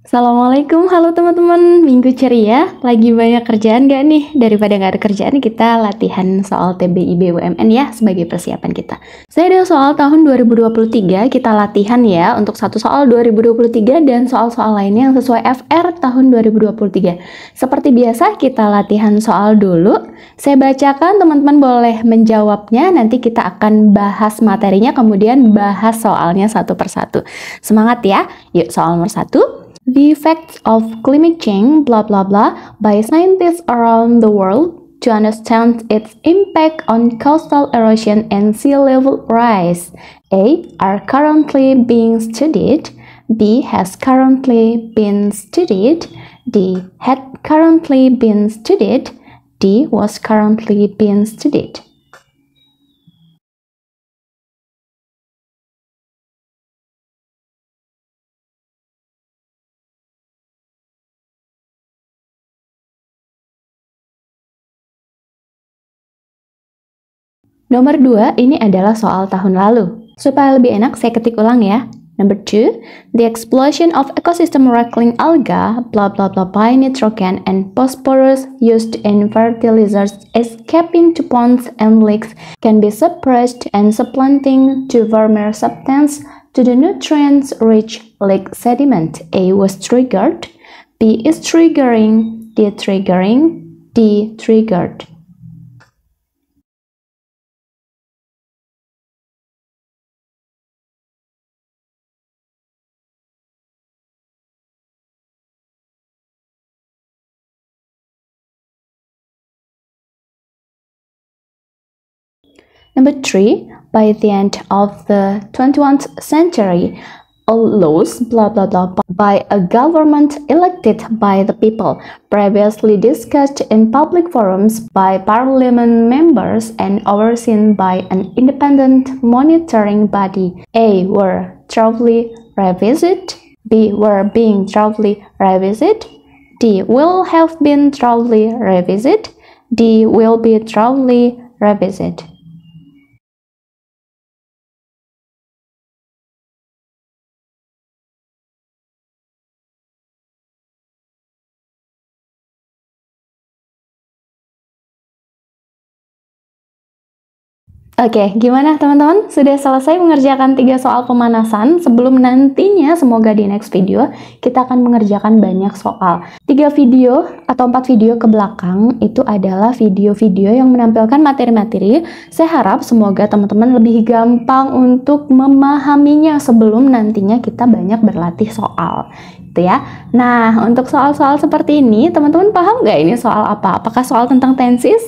Assalamualaikum, halo teman-teman. Minggu ceria, lagi banyak kerjaan gak nih? Daripada gak ada kerjaan, kita latihan soal TBI BUMN ya, sebagai persiapan kita. Saya ada soal tahun 2023, kita latihan ya, untuk satu soal 2023 dan soal-soal lainnya yang sesuai FR tahun 2023. Seperti biasa, kita latihan soal dulu. Saya bacakan, teman-teman boleh menjawabnya, nanti kita akan bahas materinya, kemudian bahas soalnya satu persatu. Semangat ya, yuk soal nomor 1. The effects of climate change, blah blah blah, by scientists around the world to understand its impact on coastal erosion and sea level rise. A. Are currently being studied. B. Has currently been studied. D. Had currently been studied. D. Was currently being studied. Nomor 2, ini adalah soal tahun lalu. Supaya lebih enak, saya ketik ulang ya. Number 2, the explosion of ecosystem wrackling alga, blah blah blah by nitrogen and phosphorus used in fertilizers escaping to ponds and lakes can be suppressed and supplanting to warmer substance to the nutrients-rich lake sediment. A was triggered, B is triggering, D triggering, D triggered. Number 3, by the end of the 21st century, all laws, blah blah blah, by a government elected by the people, previously discussed in public forums by parliament members and overseen by an independent monitoring body. A. Were thoroughly revisited. B. Were being thoroughly revisited. D. Will have been thoroughly revisited. D. Will be thoroughly revisited. Oke, gimana teman-teman? Sudah selesai mengerjakan 3 soal pemanasan? Sebelum nantinya, semoga di next video, kita akan mengerjakan banyak soal. 3 video atau 4 video ke belakang, itu adalah video-video yang menampilkan materi-materi. Saya harap semoga teman-teman lebih gampang untuk memahaminya sebelum nantinya kita banyak berlatih soal. Gitu ya. Nah, untuk soal-soal seperti ini, teman-teman paham nggak ini soal apa? Apakah soal tentang tenses?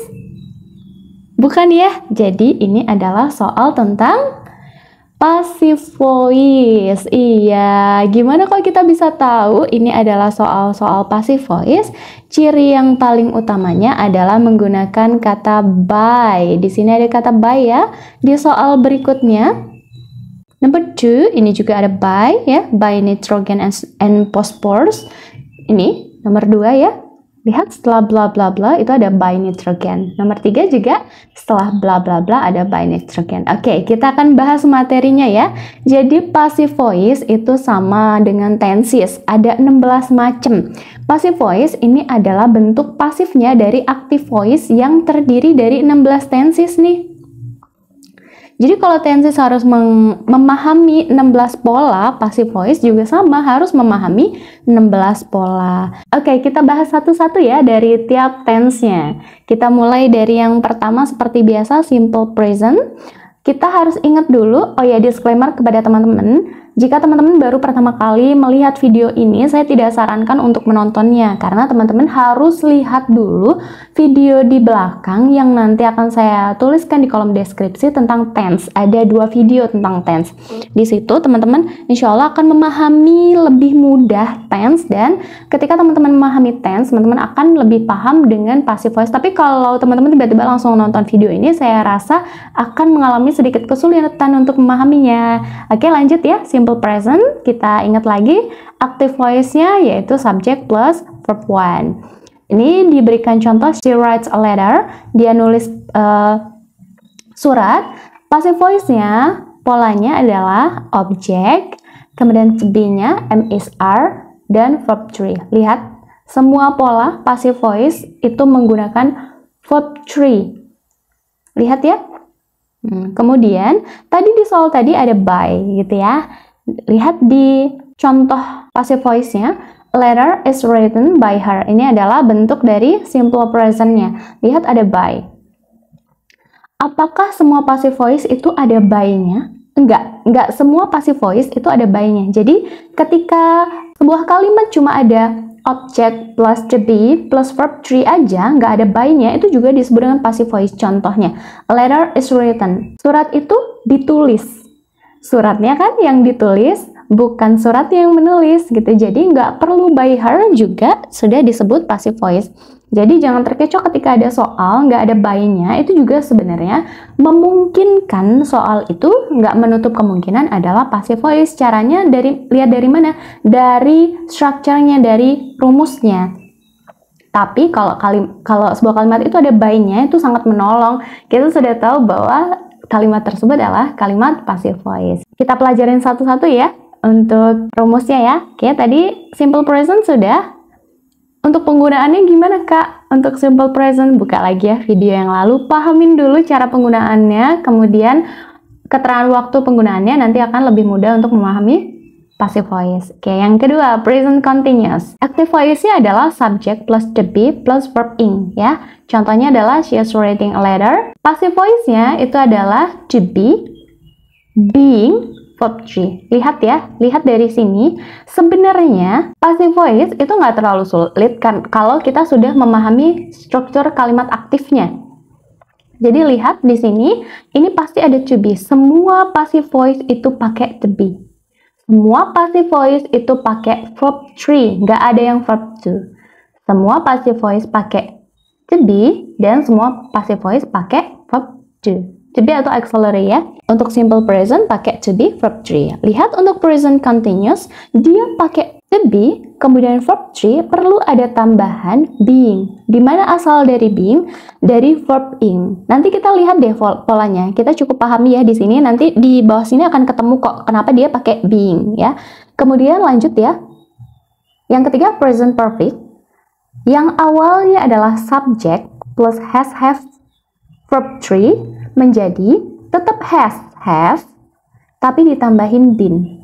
Bukan ya, jadi ini adalah soal tentang passive voice. Iya, gimana kalau kita bisa tahu ini adalah soal-soal passive voice? Ciri yang paling utamanya adalah menggunakan kata by. Di sini ada kata by ya. Di soal berikutnya, number 2, ini juga ada by ya, by nitrogen and phosphorus. Ini nomor 2 ya. Lihat setelah bla bla bla itu ada by nitrogen. Nomor 3 juga setelah bla bla bla ada by nitrogen. Oke, kita akan bahas materinya ya. Jadi passive voice itu sama dengan tenses. Ada 16 macam. Passive voice ini adalah bentuk pasifnya dari active voice yang terdiri dari 16 tenses nih. Jadi kalau tenses harus memahami 16 pola, passive voice juga sama harus memahami 16 pola. Oke, kita bahas satu-satu ya dari tiap tense-nya. Kita mulai dari yang pertama seperti biasa, simple present. Kita harus ingat dulu, oh ya disclaimer kepada teman-teman, jika teman-teman baru pertama kali melihat video ini, saya tidak sarankan untuk menontonnya karena teman-teman harus lihat dulu video di belakang yang nanti akan saya tuliskan di kolom deskripsi tentang tense. Ada 2 video tentang tense. Di situ teman-teman insya Allah akan memahami lebih mudah tense, dan ketika teman-teman memahami tense, teman-teman akan lebih paham dengan passive voice. Tapi kalau teman-teman tiba-tiba langsung nonton video ini, saya rasa akan mengalami sedikit kesulitan untuk memahaminya. Oke, lanjut ya. Simple present, kita ingat lagi active voice-nya yaitu subject plus verb 1. Ini diberikan contoh, she writes a letter, dia nulis surat. Passive voice-nya polanya adalah object, kemudian to be-nya am is are, dan verb 3. Lihat, semua pola passive voice itu menggunakan verb 3. Lihat ya. Kemudian, tadi di soal tadi ada by gitu ya. Lihat di contoh passive voice-nya, letter is written by her. Ini adalah bentuk dari simple present-nya. Lihat ada by. Apakah semua passive voice itu ada by-nya? Enggak semua passive voice itu ada by-nya. Jadi, ketika sebuah kalimat cuma ada object plus to be plus verb 3 aja, nggak ada by-nya, itu juga disebut dengan passive voice. Contohnya, a letter is written. Surat itu ditulis. Suratnya kan yang ditulis, bukan surat yang menulis gitu. Jadi nggak perlu by her juga sudah disebut passive voice. Jadi jangan terkecoh ketika ada soal nggak ada by-nya, itu juga sebenarnya memungkinkan soal itu nggak menutup kemungkinan adalah passive voice. Caranya lihat dari mana? Dari structure-nya, dari rumusnya. Tapi kalau sebuah kalimat itu ada by-nya, itu sangat menolong. Kita sudah tahu bahwa kalimat tersebut adalah kalimat passive voice. Kita pelajarin satu-satu ya untuk rumusnya ya. Oke, tadi simple present sudah. Untuk penggunaannya gimana Kak? Untuk simple present, buka lagi ya video yang lalu, pahamin dulu cara penggunaannya, kemudian keterangan waktu penggunaannya, nanti akan lebih mudah untuk memahami passive voice. Oke, yang kedua, present continuous. Active voice-nya adalah subject plus to be plus verb ing ya. Contohnya adalah she is writing a letter. Passive voice-nya itu adalah to be, being, verb 3. Lihat ya, lihat dari sini. Sebenarnya passive voice itu nggak terlalu sulit kan kalau kita sudah memahami struktur kalimat aktifnya. Jadi lihat di sini, ini pasti ada to be. Semua passive voice itu pakai to be. Semua passive voice itu pakai verb 3, nggak ada yang verb 2. Semua passive voice pakai to be dan semua passive voice pakai verb 2. To be atau auxiliary ya. Untuk simple present pakai to be verb 3. Lihat untuk present continuous, dia pakai to be, kemudian verb 3 perlu ada tambahan being. Di mana asal dari being? Dari verb ing. Nanti kita lihat deh polanya. Kita cukup pahami ya di sini. Nanti di bawah sini akan ketemu kok kenapa dia pakai being ya. Kemudian lanjut ya. Yang ketiga present perfect. Yang awalnya adalah subject plus has have verb 3 menjadi tetap has, have, tapi ditambahin been.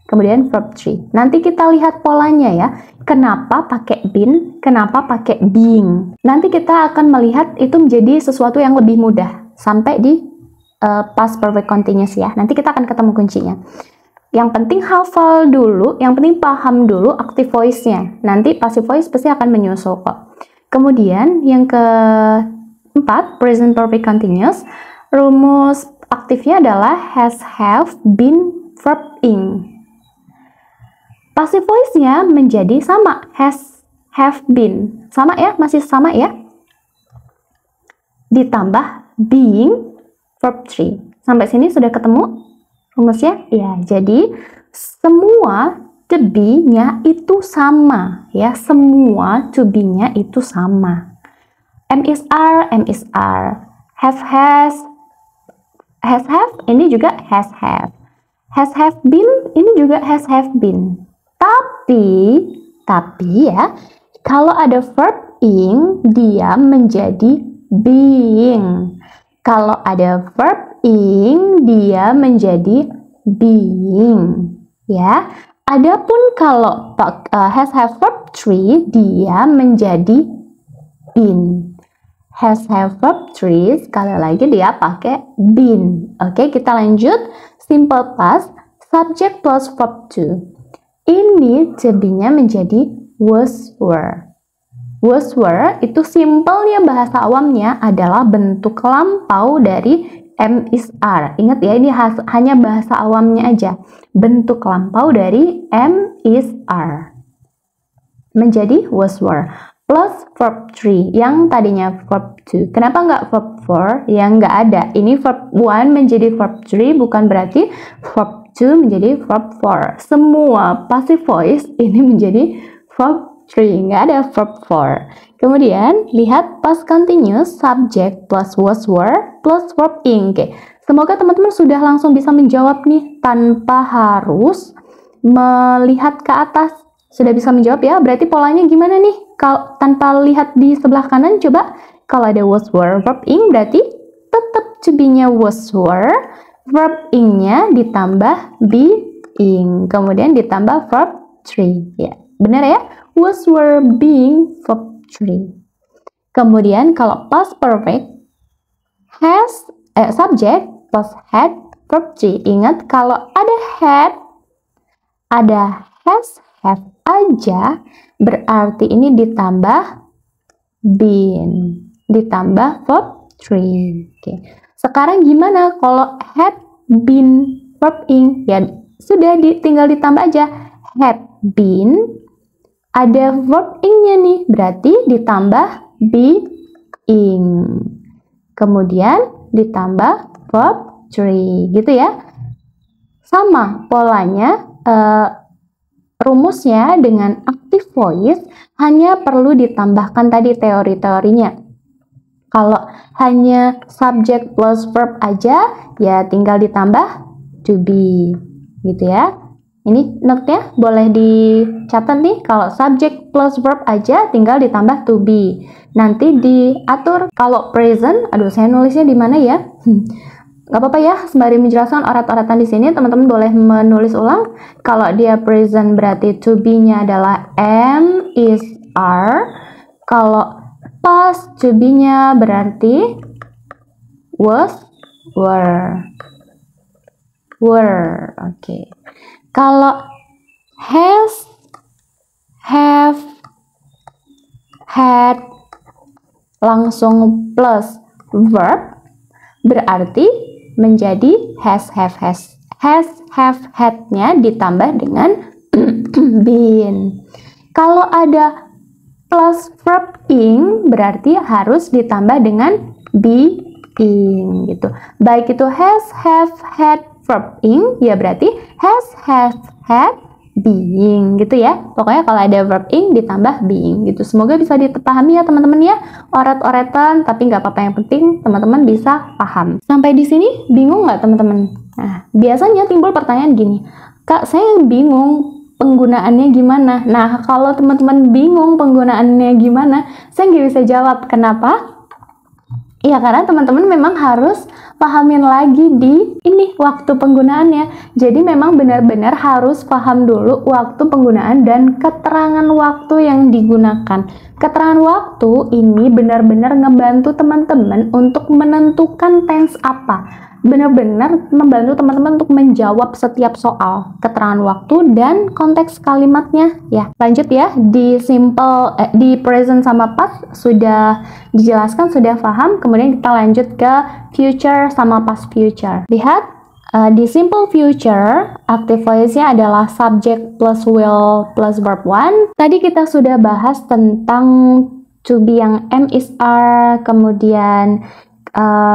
Kemudian verb 3. Nanti kita lihat polanya ya. Kenapa pakai been, kenapa pakai being. Nanti kita akan melihat itu menjadi sesuatu yang lebih mudah. Sampai di past perfect continuous ya. Nanti kita akan ketemu kuncinya. Yang penting hafal dulu, yang penting paham dulu active voice-nya. Nanti passive voice pasti akan menyusul kok. Kemudian yang keempat, present perfect continuous. Rumus aktifnya adalah has, have, been, verb ing. Passive voice-nya menjadi sama, has, have, been. Sama ya, masih sama ya. Ditambah being, verb 3. Sampai sini sudah ketemu rumusnya? Ya, jadi semua to be-nya itu sama ya. Semua to be-nya itu sama. M is are, have, has, have, ini juga has, have been, ini juga has, have been. Tapi ya, kalau ada verb ing, dia menjadi being. Kalau ada verb ing, dia menjadi being. Ya, adapun kalau has, have, verb 3, dia menjadi been. Has, have, verb 3, sekali lagi dia pakai been. Oke, kita lanjut. Simple past, subject plus verb 2. Ini to be-nya menjadi was, were. Was, were itu simpelnya bahasa awamnya adalah bentuk lampau dari am is are. Ingat ya, ini hanya bahasa awamnya aja. Bentuk lampau dari am is are. Menjadi was, were. Plus verb 3 yang tadinya verb 2. Kenapa nggak verb 4? Yang nggak ada. Ini verb 1 menjadi verb 3, bukan berarti verb 2 menjadi verb 4. Semua passive voice ini menjadi verb 3, nggak ada verb 4. Kemudian lihat past continuous, subject plus was, were plus verb ing. Oke. Semoga teman-teman sudah langsung bisa menjawab nih tanpa harus melihat ke atas Sudah bisa menjawab ya? Berarti polanya gimana nih? Kalau tanpa lihat di sebelah kanan, coba kalau ada was were verb ing berarti tetap to be-nya was were, verb ing-nya ditambah being, kemudian ditambah verb 3. Ya, benar ya? Was were being verb 3. Kemudian kalau past perfect has subject plus had verb 3. Ingat kalau ada had, ada has, have aja, berarti ini ditambah been, ditambah verb 3. Oke. Sekarang gimana kalau had been verb ing? Ya sudah tinggal ditambah aja had been, ada verb ing-nya nih, berarti ditambah being, kemudian ditambah verb 3 gitu ya. Sama polanya, rumusnya dengan active voice hanya perlu ditambahkan tadi teori-teorinya. Kalau hanya subject plus verb aja, ya tinggal ditambah to be, gitu ya. Ini note-nya boleh dicatat nih, kalau subject plus verb aja tinggal ditambah to be. Nanti diatur kalau present, aduh saya nulisnya di mana ya? Gak apa-apa ya, sembari menjelaskan orat-oratan di sini, teman-teman boleh menulis ulang. Kalau dia present berarti to be-nya adalah am, is, are. Kalau past to be-nya berarti was, were. Oke. Kalau has, have, had langsung plus verb berarti menjadi has, have, had-nya ditambah dengan been. Kalau ada plus verb ing berarti harus ditambah dengan being gitu. Baik itu has, have, had, verb ing ya berarti has, have, had, being gitu ya. Pokoknya kalau ada verb ing ditambah being gitu. Semoga bisa dipahami ya teman-teman ya, orat-oratan, tapi nggak apa-apa, yang penting teman-teman bisa paham. Sampai di sini bingung nggak teman-teman? Nah, biasanya timbul pertanyaan gini, Kak, saya bingung penggunaannya gimana? Nah, kalau teman-teman bingung penggunaannya gimana, saya nggak bisa jawab. Kenapa? Iya, karena teman-teman memang harus pahamin lagi di ini waktu penggunaannya. Jadi memang benar-benar harus paham dulu waktu penggunaan dan keterangan waktu yang digunakan. Keterangan waktu ini benar-benar ngebantu teman-teman untuk menentukan tense apa. Benar-benar membantu teman-teman untuk menjawab setiap soal. Keterangan waktu dan konteks kalimatnya ya. Lanjut ya, di simple di present sama past sudah dijelaskan, sudah paham. Kemudian kita lanjut ke future sama past future. Lihat di simple future, active voice-nya adalah subject plus will plus verb 1. Tadi kita sudah bahas tentang to be yang am, is, are, kemudian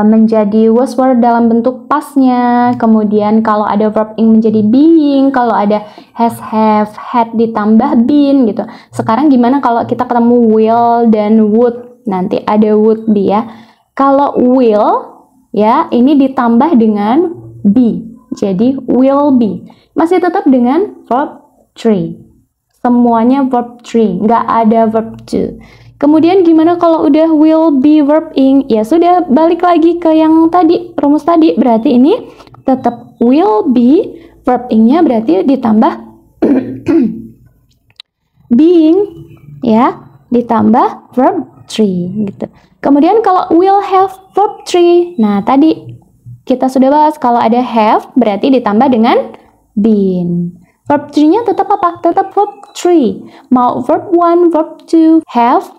menjadi was, were dalam bentuk pastnya, kemudian kalau ada verb ing menjadi being, kalau ada has, have, had ditambah been gitu. Sekarang gimana kalau kita ketemu will dan would? Nanti ada would be ya. Kalau will ya ini ditambah dengan be, jadi will be. Masih tetap dengan verb 3. Semuanya verb 3, nggak ada verb 2. Kemudian gimana kalau udah will be verb ing? Ya sudah, balik lagi ke yang tadi, rumus tadi. Berarti ini tetap will be, verb ing-nya berarti ditambah being ya, ditambah verb 3 gitu. Kemudian kalau will have verb 3. Nah, tadi kita sudah bahas kalau ada have berarti ditambah dengan been. Verb 3-nya tetap apa? Tetap verb 3. Mau verb 1, verb 2, have,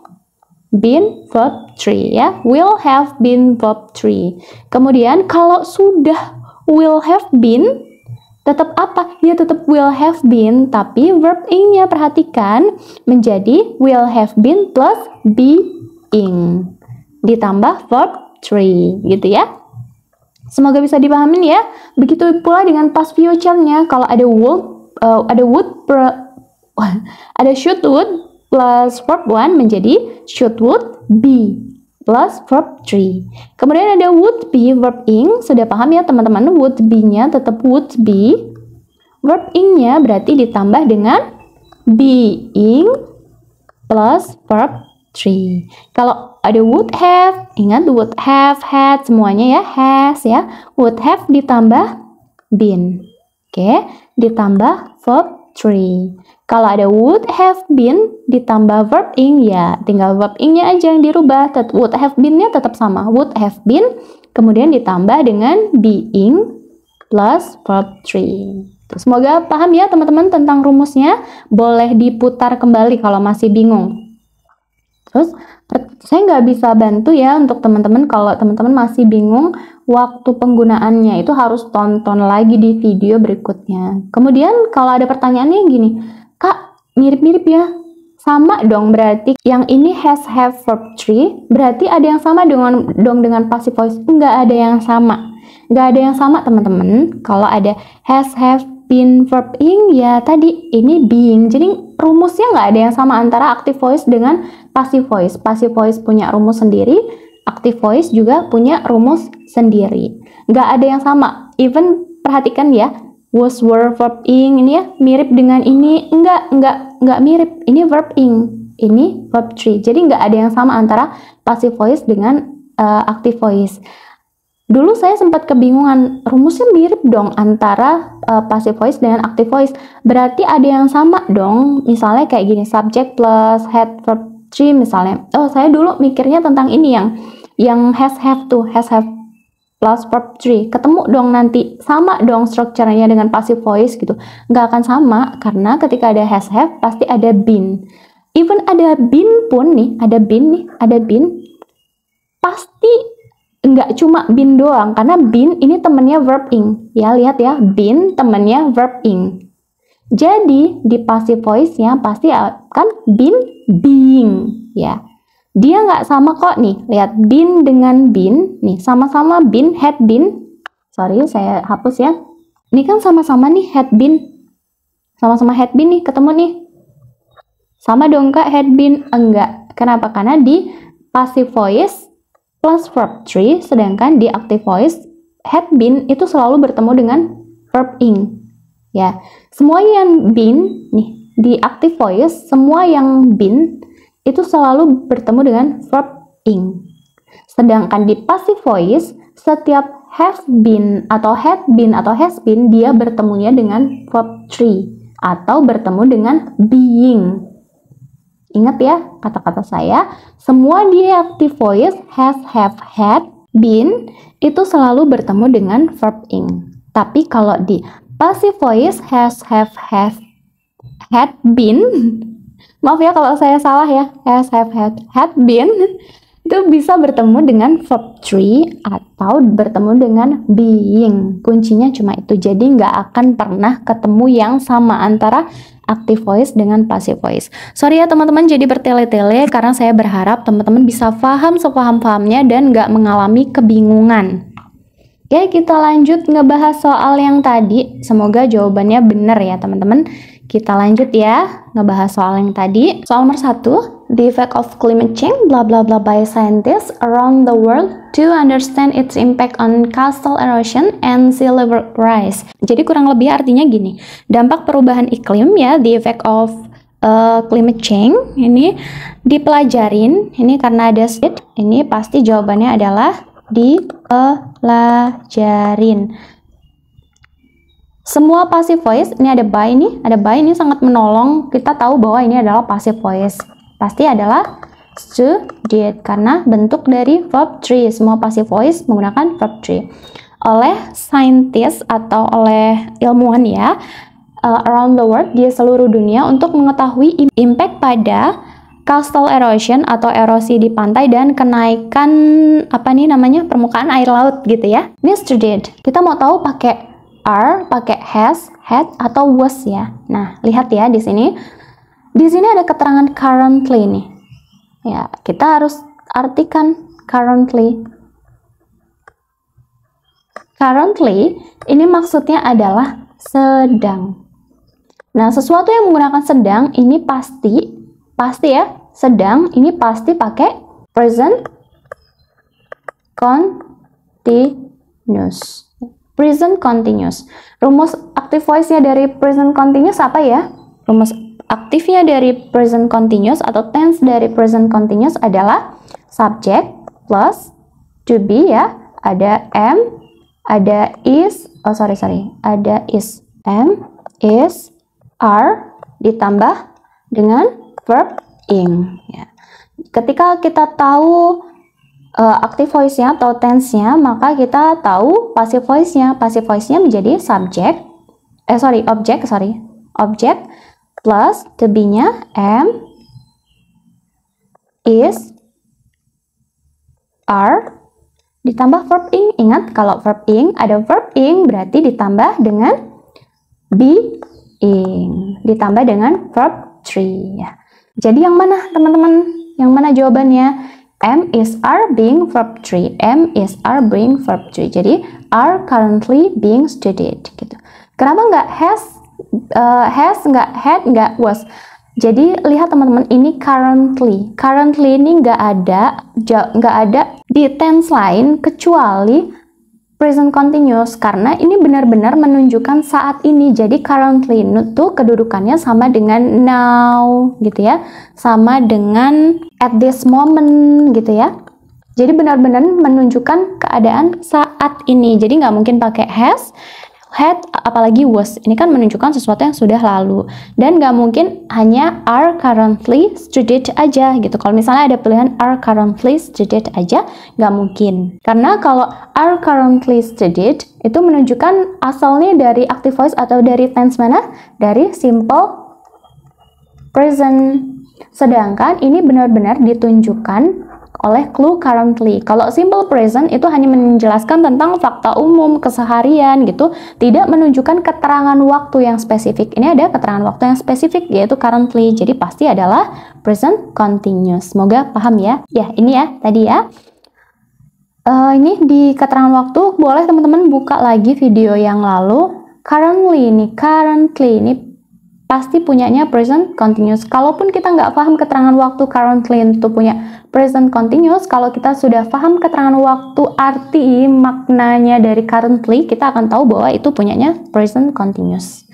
been, verb 3 ya. Will have been, verb 3. Kemudian kalau sudah will have been, tetap apa? Ya tetap will have been, tapi verb ing-nya perhatikan menjadi will have been plus being. Ditambah verb 3 gitu ya. Semoga bisa dipahamin ya. Begitu pula dengan past future-nya. Kalau ada ada should would plus verb 1 menjadi should would be plus verb 3. Kemudian ada would be verb ing. Sudah paham ya teman-teman, would be-nya tetap would be. Verb ing-nya berarti ditambah dengan being plus verb 3. Kalau ada would have, ingat would have, had, semuanya ya, has ya. Would have ditambah been. Oke, ditambah verb 3. Kalau ada would have been ditambah verb ing, ya tinggal verb ing-nya aja yang dirubah. Would have been-nya tetap sama. Would have been, kemudian ditambah dengan being plus verb 3. Semoga paham ya teman-teman tentang rumusnya. Boleh diputar kembali kalau masih bingung. Terus saya nggak bisa bantu ya untuk teman-teman kalau teman-teman masih bingung waktu penggunaannya, itu harus tonton lagi di video berikutnya. Kemudian kalau ada pertanyaannya gini, Kak mirip-mirip ya, sama dong berarti yang ini has, have, verb 3, berarti ada yang sama dengan passive voice? Nggak ada yang sama. Nggak ada yang sama teman-teman. Kalau ada has, have, been, verb ing, ya tadi ini being. Jadi rumusnya nggak ada yang sama antara active voice dengan passive voice. Passive voice punya rumus sendiri, active voice juga punya rumus sendiri. Nggak ada yang sama. Even perhatikan ya, was, were, verb ing ini ya mirip dengan ini. Nggak mirip. Ini verb ing, ini verb 3. Jadi nggak ada yang sama antara passive voice dengan active voice. Dulu saya sempat kebingungan, rumusnya mirip dong antara passive voice dengan active voice. Berarti ada yang sama dong. Misalnya kayak gini, subject plus had, verb 3 misalnya. Oh, saya dulu mikirnya tentang ini yang has, have tuh, has, have plus verb 3. Ketemu dong nanti, sama dong strukturnya dengan passive voice gitu. Nggak akan sama, karena ketika ada has, have, pasti ada been. Even ada been pun nih, ada been, pasti nggak cuma been doang, karena been ini temennya verb ing. Ya, lihat ya, been temennya verb ing. Jadi, di passive voice-nya pasti akan been, being. Ya, dia nggak sama kok nih. Lihat, been dengan been. Nih, sama-sama been, had been. Sorry, saya hapus ya. Ini kan sama-sama nih, had been. Sama-sama had been nih, ketemu nih. Sama dong kak, had been? Enggak. Kenapa? Karena di passive voice plus verb 3, sedangkan di active voice had been itu selalu bertemu dengan verb ing. Ya, semua yang been nih di active voice, semua yang been itu selalu bertemu dengan verb ing. Sedangkan di passive voice, setiap have been atau had been atau has been dia bertemunya dengan verb 3 atau bertemu dengan being. Ingat ya kata-kata saya, semua di active voice has, have, had, been itu selalu bertemu dengan verb ing. Tapi kalau di passive voice has, have, had, been, maaf ya kalau saya salah ya, has, have, had, been itu bisa bertemu dengan verb 3 atau bertemu dengan being. Kuncinya cuma itu, jadi nggak akan pernah ketemu yang sama antara active voice dengan passive voice. Sorry ya teman-teman jadi bertele-tele, karena saya berharap teman-teman bisa paham sepaham-pahamnya dan nggak mengalami kebingungan. Oke, kita lanjut ngebahas soal yang tadi. Semoga jawabannya benar ya teman-teman. Kita lanjut ya ngebahas soal yang tadi. Soal nomor 1, the effect of climate change bla bla bla by scientists around the world to understand its impact on coastal erosion and sea level rise. Jadi kurang lebih artinya gini, dampak perubahan iklim ya, the effect of climate change ini dipelajarin. Ini karena ada ini pasti jawabannya adalah dipelajarin. Semua passive voice, ini ada by ini sangat menolong. Kita tahu bahwa ini adalah passive voice. Pasti adalah studied karena bentuk dari verb 3. Semua passive voice menggunakan verb 3. Oleh scientist atau oleh ilmuwan ya, around the world, di seluruh dunia untuk mengetahui impact pada coastal erosion atau erosi di pantai dan kenaikan permukaan air laut gitu ya. Ini studied. Kita mau tahu pakai are, pakai has, had, atau was ya. Nah, lihat ya di sini. Di sini ada keterangan currently nih. Ya, kita harus artikan currently. Currently, ini maksudnya adalah sedang. Nah, sesuatu yang menggunakan sedang, ini pasti ya, sedang, ini pasti pakai present continuous. Present continuous. Rumus active voice-nya dari present continuous apa ya? Rumus aktifnya dari present continuous atau tense dari present continuous adalah subject plus to be ya. Ada am, ada is, ada is, am, is, are ditambah dengan verb ing ya. Ketika kita tahu active voice-nya atau tense-nya, maka kita tahu passive voice-nya. Passive voice-nya menjadi object plus to be-nya am, is, are ditambah verb ing. Ingat, kalau verb ing ada verb ing berarti ditambah dengan being, ditambah dengan verb 3 ya. Jadi yang mana teman-teman? Yang mana jawabannya? Am, is, are being verb 3. Am, is, are being verb 3. Jadi are currently being studied gitu. Kenapa nggak has, nggak had, nggak was? Jadi lihat teman-teman, ini currently. Currently ini nggak ada di tense lain kecuali present continuous, karena ini benar-benar menunjukkan saat ini. Jadi currently itu kedudukannya sama dengan now gitu ya, sama dengan at this moment gitu ya. Jadi benar-benar menunjukkan keadaan saat ini. Jadi nggak mungkin pakai has, had, apalagi was. Ini kan menunjukkan sesuatu yang sudah lalu. Dan nggak mungkin hanya are currently studied aja gitu. Kalau misalnya ada pilihan are currently studied aja, nggak mungkin. Karena kalau are currently studied itu menunjukkan asalnya dari active voice atau dari tense mana? Dari simple present. Sedangkan ini benar-benar ditunjukkan oleh clue currently. Kalau simple present itu hanya menjelaskan tentang fakta umum, keseharian gitu, tidak menunjukkan keterangan waktu yang spesifik. Ini ada keterangan waktu yang spesifik, yaitu currently. Jadi pasti adalah present continuous. Semoga paham ya. Ya, ini ya tadi ya. Ini di keterangan waktu, boleh teman-teman buka lagi video yang lalu. Currently ini pasti punyanya present continuous. Kalaupun kita nggak paham keterangan waktu currently itu punya present continuous, kalau kita sudah paham keterangan waktu, arti maknanya dari currently, kita akan tahu bahwa itu punyanya present continuous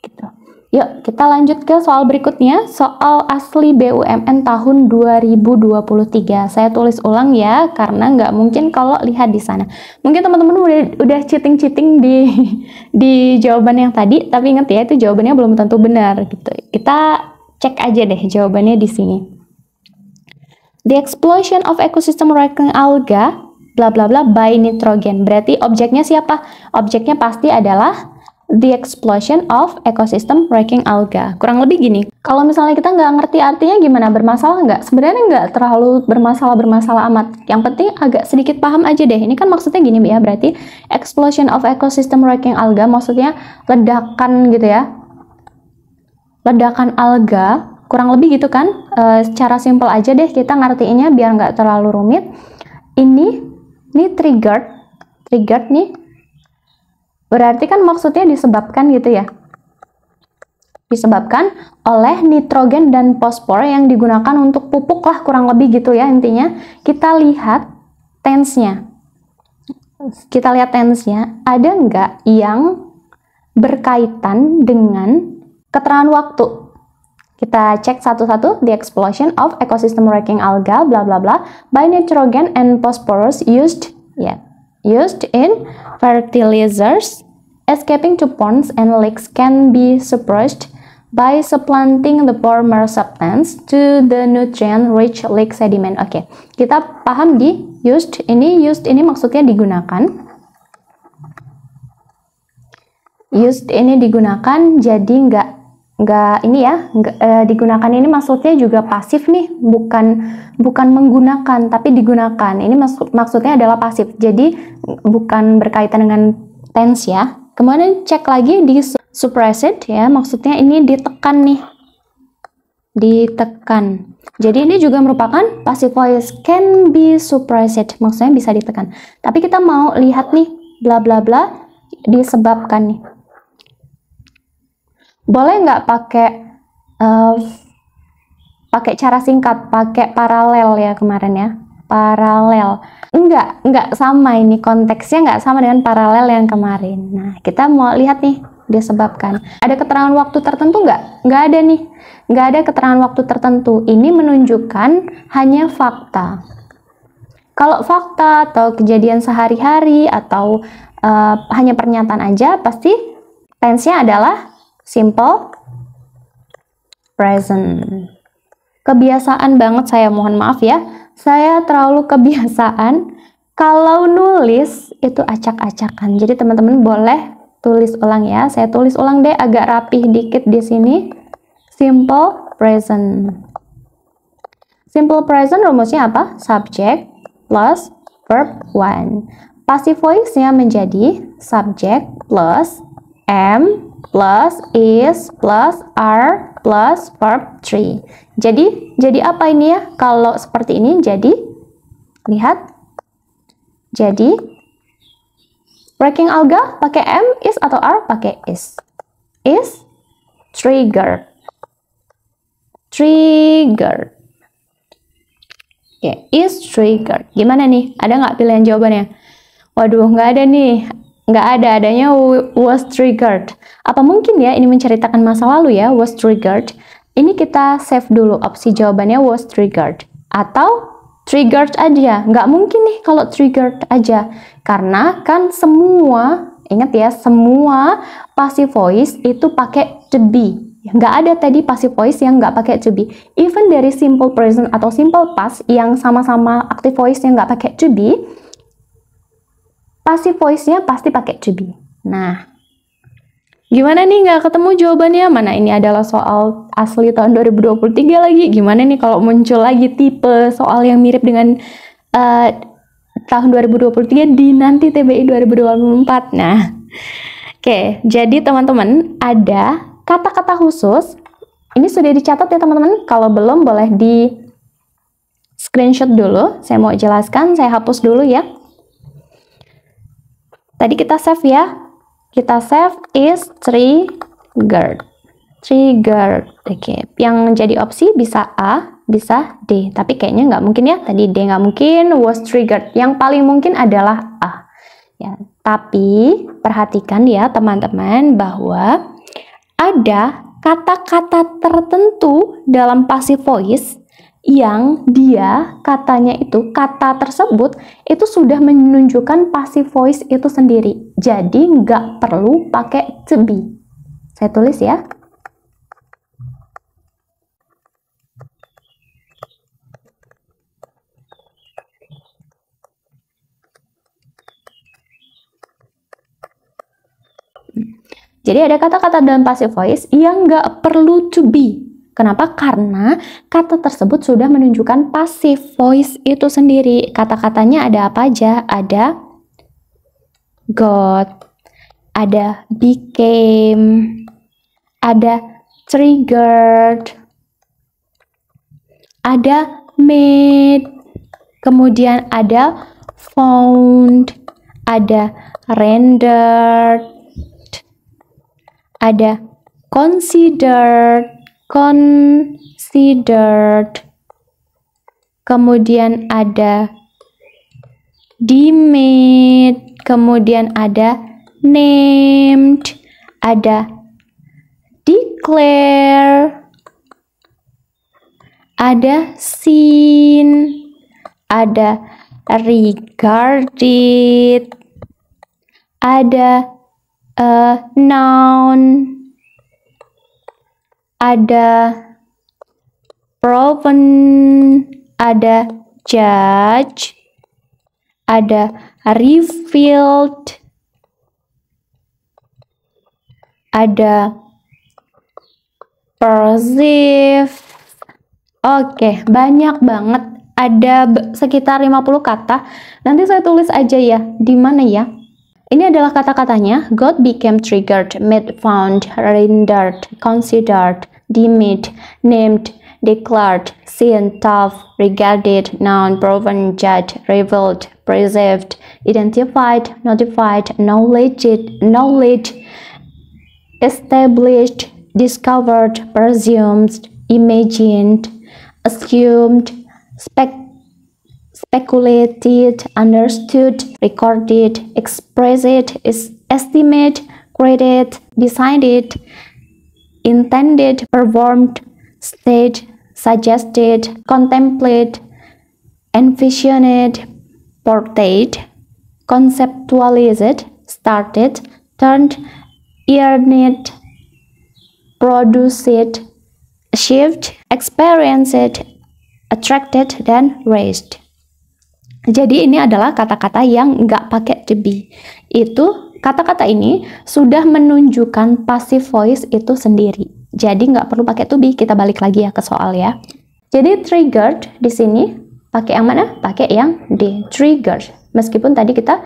gitu. Yuk kita lanjut ke soal berikutnya, soal asli BUMN tahun 2023. Saya tulis ulang ya, karena nggak mungkin kalau lihat di sana. Mungkin teman-teman udah cheating di jawaban yang tadi, tapi ingat ya, itu jawabannya belum tentu benar gitu. Kita cek aja deh jawabannya di sini. The explosion of ecosystem wrecking alga bla bla bla by nitrogen. Berarti objeknya siapa? Objeknya pasti adalah the explosion of ecosystem wrecking alga. Kurang lebih gini. Kalau misalnya kita nggak ngerti artinya gimana? Bermasalah nggak? Sebenarnya nggak terlalu bermasalah amat. Yang penting agak sedikit paham aja deh. Ini kan maksudnya gini ya, berarti explosion of ecosystem wrecking alga maksudnya ledakan gitu ya. Ledakan alga, kurang lebih gitu kan. Secara simpel aja deh kita ngertiinnya biar nggak terlalu rumit. Ini triggered nih. Berarti kan maksudnya disebabkan gitu ya. Disebabkan oleh nitrogen dan fosfor yang digunakan untuk pupuk lah, kurang lebih gitu ya intinya. Kita lihat tense-nya. Ada nggak yang berkaitan dengan keterangan waktu? Kita cek satu-satu. The explosion of ecosystem wrecking alga bla bla bla by nitrogen and phosphorus used in fertilizers escaping to ponds and lakes can be suppressed by supplanting the former substance to the nutrient-rich lake sediment. Oke, kita paham di used ini maksudnya digunakan. Used ini digunakan, jadi nggak digunakan ini maksudnya juga pasif nih, bukan menggunakan tapi digunakan. Ini maksudnya adalah pasif, jadi bukan berkaitan dengan tense ya. Kemudian cek lagi di suppressed ya, maksudnya ini ditekan nih, ditekan. Jadi ini juga merupakan passive voice, can be suppressed, maksudnya bisa ditekan. Tapi kita mau lihat nih, bla bla bla disebabkan nih. Boleh nggak pakai cara singkat, pakai paralel ya kemarin ya, paralel. Enggak sama, ini konteksnya nggak sama dengan paralel yang kemarin. Nah, kita mau lihat nih disebabkan. Ada keterangan waktu tertentu nggak? Nggak ada nih. Nggak ada keterangan waktu tertentu. Ini menunjukkan hanya fakta. Kalau fakta atau kejadian sehari-hari atau hanya pernyataan aja, pasti tense-nya adalah simple present. Kebiasaan banget saya, mohon maaf ya. Saya terlalu kebiasaan kalau nulis itu acak-acakan. Jadi teman-teman boleh tulis ulang ya. Saya tulis ulang deh agak rapih dikit di sini. Simple present. Simple present rumusnya apa? Subject plus verb 1. Passive voice-nya menjadi subject plus am plus is plus are plus verb 3. Jadi apa ini ya? Kalau seperti ini jadi, lihat. Jadi breaking alga pakai am, is atau are pakai is. Is triggered. Triggered. Oke, is triggered. Gimana nih? Ada nggak pilihan jawabannya? Waduh, nggak ada nih. Nggak ada, adanya was triggered. Apa mungkin ya ini menceritakan masa lalu ya, was triggered? Ini kita save dulu opsi jawabannya was triggered. Atau triggered aja. Nggak mungkin nih kalau triggered aja. Karena kan semua, ingat ya, semua passive voice itu pakai to be. Nggak ada tadi passive voice yang nggak pakai to be. Even dari simple present atau simple past yang sama-sama active voice yang nggak pakai to be, passive voice-nya pasti pakai to be. Nah, gimana nih nggak ketemu jawabannya? Mana ini adalah soal asli tahun 2023 lagi. Gimana nih kalau muncul lagi tipe soal yang mirip dengan tahun 2023 di nanti TBI 2024. Nah, oke, jadi teman-teman ada kata-kata khusus. Ini sudah dicatat ya teman-teman. Kalau belum boleh di screenshot dulu. Saya mau jelaskan, saya hapus dulu ya. Tadi kita save ya. Kita save is triggered. Triggered. Oke, yang jadi opsi bisa A, bisa D. Tapi kayaknya nggak mungkin ya. Tadi D nggak mungkin, was triggered. Yang paling mungkin adalah A. Ya, tapi perhatikan ya teman-teman bahwa ada kata-kata tertentu dalam passive voice yang dia katanya itu, kata tersebut itu sudah menunjukkan passive voice itu sendiri. Jadi nggak perlu pakai to be. Saya tulis ya. Jadi ada kata-kata dalam passive voice yang nggak perlu to be. Kenapa? Karena kata tersebut sudah menunjukkan passive voice itu sendiri. Kata-katanya ada apa aja? Ada got, ada became, ada triggered, ada made, kemudian ada found, ada rendered, ada considered, kemudian ada deemed, kemudian ada named, ada declare, ada seen, ada regarded, ada noun, ada proven, ada judge, ada revealed, ada perceive. Oke, banyak banget. Ada sekitar 50 kata. Nanti saya tulis aja ya. Di mana ya? Ini adalah kata-katanya. God became triggered, made, found, rendered, considered, deemed, named, declared, seen, thought, regarded, known, proven, judged, revealed, perceived, identified, notified, knowledge, established, discovered, presumed, imagined, assumed, speculated, understood, recorded, expressed, estimate, created, decided, intended, performed, staged, suggested, contemplate, envisioned, portrayed, conceptualized, started, turned, yearned, produced, achieved, experienced, attracted, dan raised. Jadi ini adalah kata-kata yang nggak pakai to be. Itu kata-kata ini sudah menunjukkan passive voice itu sendiri. Jadi nggak perlu pakai to be. Kita balik lagi ya ke soal ya. Jadi triggered di sini pakai yang mana? Pakai yang D, triggered. Meskipun tadi kita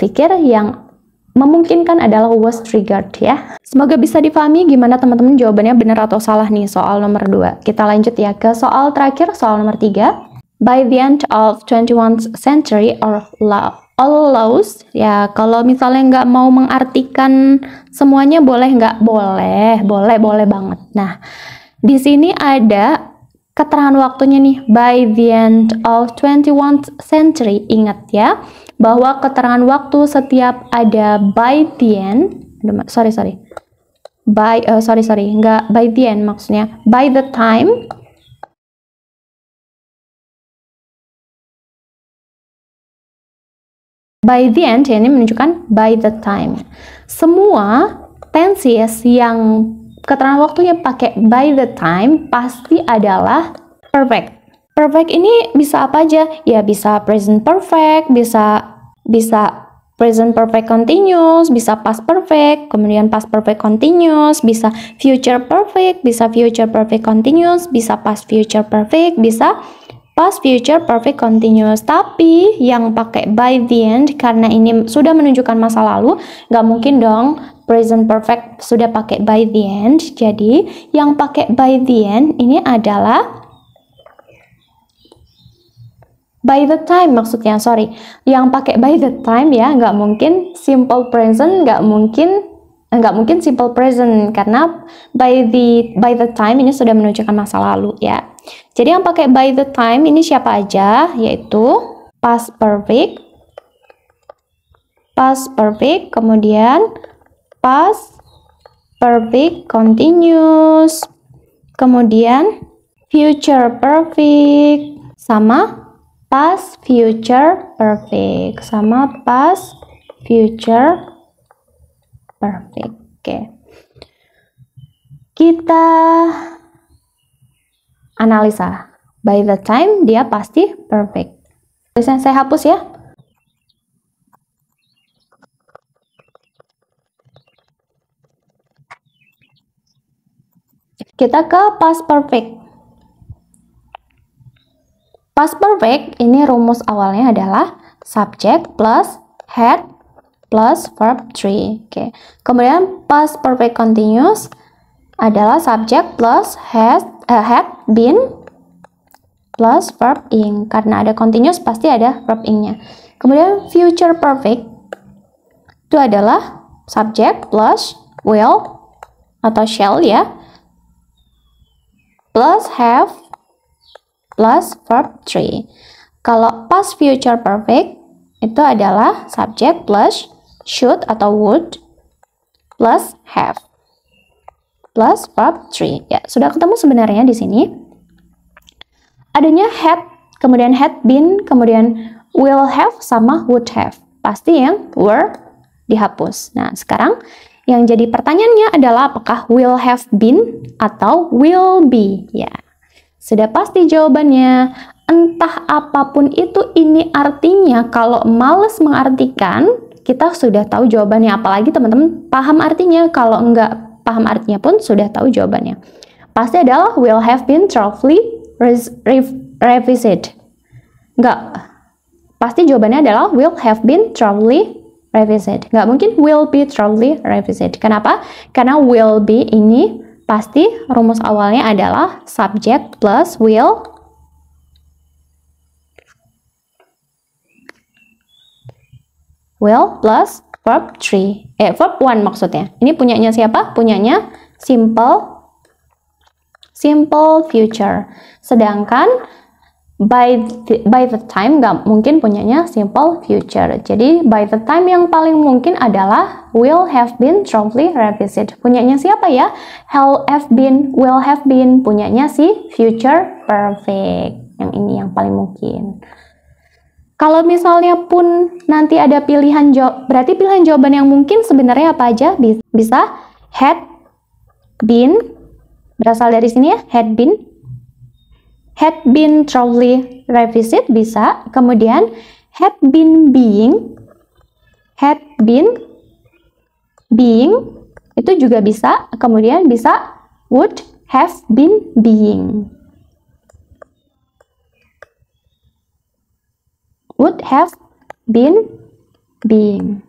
pikir yang memungkinkan adalah was triggered ya. Semoga bisa dipahami gimana teman-teman jawabannya benar atau salah nih soal nomor 2. Kita lanjut ya ke soal terakhir, soal nomor 3. By the end of 21st century all laws, ya kalau misalnya nggak mau mengartikan semuanya boleh nggak? Boleh banget. Nah, di sini ada keterangan waktunya nih, by the end of 21st century. Ingat ya, bahwa keterangan waktu setiap ada by the end, nggak by the end, maksudnya by the time, by the end ya, ini menunjukkan by the time. Semua tenses yang keterangan waktunya pakai by the time pasti adalah perfect. Perfect ini bisa apa aja? Ya bisa present perfect, bisa present perfect continuous, bisa past perfect, kemudian past perfect continuous, bisa future perfect, bisa future perfect continuous, bisa past future perfect, bisa past future perfect continuous. Tapi yang pakai by the end karena ini sudah menunjukkan masa lalu, nggak mungkin dong present perfect sudah pakai by the end. Jadi yang pakai by the end ini adalah by the time, maksudnya yang pakai by the time ya, nggak mungkin simple present, nggak mungkin simple present karena by the time ini sudah menunjukkan masa lalu ya. Jadi yang pakai by the time ini siapa aja? Yaitu past perfect, kemudian past perfect continuous, kemudian future perfect, sama past future perfect, Oke. Kita analisa. By the time dia pasti perfect. Tulisan saya hapus ya. Kita ke past perfect. Past perfect ini rumus awalnya adalah subject plus had plus verb 3. Oke. Kemudian past perfect continuous adalah subject plus had been plus verb ing. Karena ada continuous pasti ada verb ing-nya. Kemudian future perfect itu adalah subject plus will atau shall ya, plus have plus verb 3. Kalau past future perfect itu adalah subject plus should atau would plus have plus verb 3. Ya, sudah ketemu sebenarnya di sini. Adanya had, kemudian had been, kemudian will have sama would have. Pasti yang were dihapus. Nah, sekarang yang jadi pertanyaannya adalah apakah will have been atau will be? Ya. Sudah pasti jawabannya. Entah apapun itu, ini artinya kalau males mengartikan, kita sudah tahu jawabannya. Apalagi teman-teman paham artinya. Kalau enggak paham artinya pun sudah tahu jawabannya. Pasti adalah will have been thoroughly revisited. Enggak. Pasti jawabannya adalah will have been thoroughly revisited. Enggak mungkin will be thoroughly revisited. Kenapa? Karena will be ini pasti rumus awalnya adalah subject plus will plus verb 3. Verb 1 maksudnya. Ini punyanya siapa? Punyanya simple future. Sedangkan by the time nggak mungkin punyanya simple future. Jadi by the time yang paling mungkin adalah will have been thoroughly revised. Punyanya siapa ya? Have been, will have been. Punyanya si future perfect. Yang ini yang paling mungkin. Kalau misalnya pun nanti ada pilihan jawab, berarti pilihan jawaban yang mungkin sebenarnya apa aja? Bisa had been, berasal dari sini ya, had been thoroughly revised bisa, kemudian had been being itu juga bisa, kemudian bisa would have been being. Would have been being.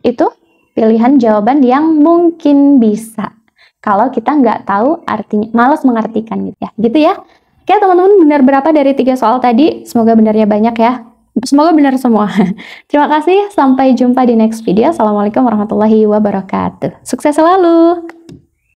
Itu pilihan jawaban yang mungkin bisa. Kalau kita nggak tahu artinya, malas mengartikan gitu ya. Gitu ya. Oke teman-teman, benar berapa dari 3 soal tadi? Semoga benarnya banyak ya. Semoga benar semua. Terima kasih, sampai jumpa di next video. Assalamualaikum warahmatullahi wabarakatuh. Sukses selalu!